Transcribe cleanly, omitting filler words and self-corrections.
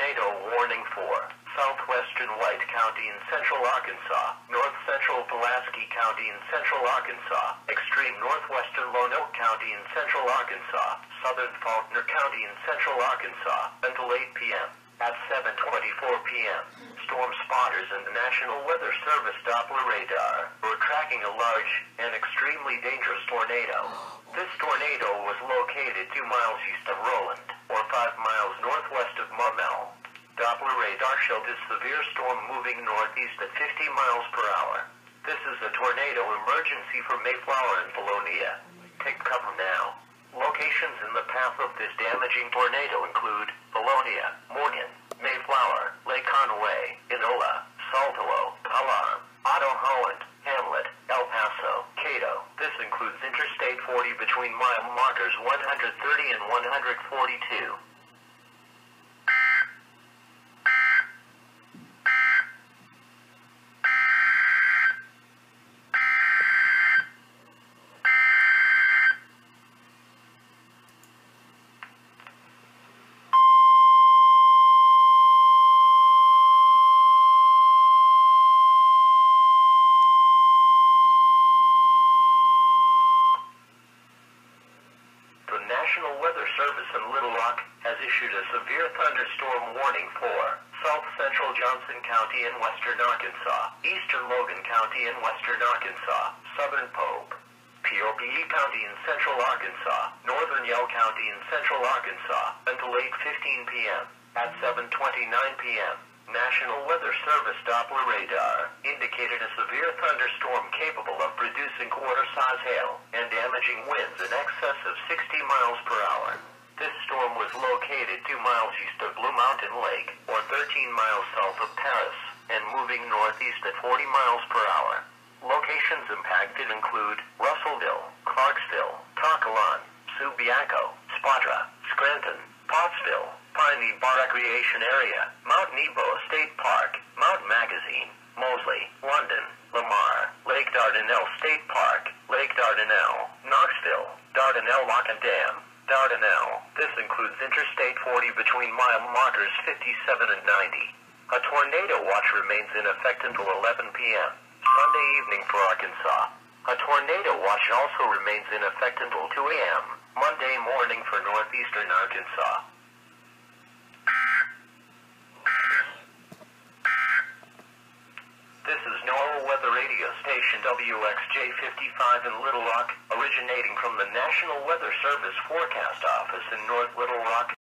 tornado warning for southwestern White County in central Arkansas, north-central Pulaski County in central Arkansas, extreme northwestern Lonoke County in central Arkansas, southern Faulkner County in central Arkansas, until 8 p.m. At 7:24 p.m., storm spotters and the National Weather Service Doppler radar were tracking a large and extremely dangerous tornado. This tornado was located 2 miles east of Roland, or 5 miles northwest of Marmel. Doppler radar showed this severe storm moving northeast at 50 miles per hour. This is a tornado emergency for Mayflower and Vilonia. Take cover now. Locations in the path of this damaging tornado include Vilonia, Morgan, Mayflower, Lake Conway, Enola, Saltillo, Alarm, Otto Holland, Hamlet, El Paso, Cato. This includes Interstate 40 between mile markers 130 and 142. National Weather Service in Little Rock has issued a severe thunderstorm warning for South Central Johnson County in western Arkansas, eastern Logan County in western Arkansas, southern Pope, POPE County in central Arkansas, northern Yell County in central Arkansas, until 8:15 p.m. At 7:29 p.m., National Weather Service Doppler radar indicated a severe thunderstorm capable of producing quarter-size hail and damaging winds in excess of 60 miles per hour. This storm was located 2 miles east of Blue Mountain Lake, or 13 miles south of Paris, and moving northeast at 40 miles per hour. Locations impacted include Russellville, Clarksville, Toccolan, Subiaco, Spadra, Scranton, Pottsville, Piney Bar Recreation Area, Mount Nebo State Park, Mount Magazine, Moseley, London, Lamar, Lake Dardanelle State Park, Lake Dardanelle, Knoxville, Dardanelle Lock and Dam, Dardanelle. This includes Interstate 40 between mile markers 57 and 90. A tornado watch remains in effect until 11 p.m. Sunday evening for Arkansas. A tornado watch also remains in effect until 2 a.m. Monday morning for northeastern Arkansas. This is NOAA Weather Radio Station WXJ55 in Little Rock, originating from the National Weather Service Forecast Office in North Little Rock.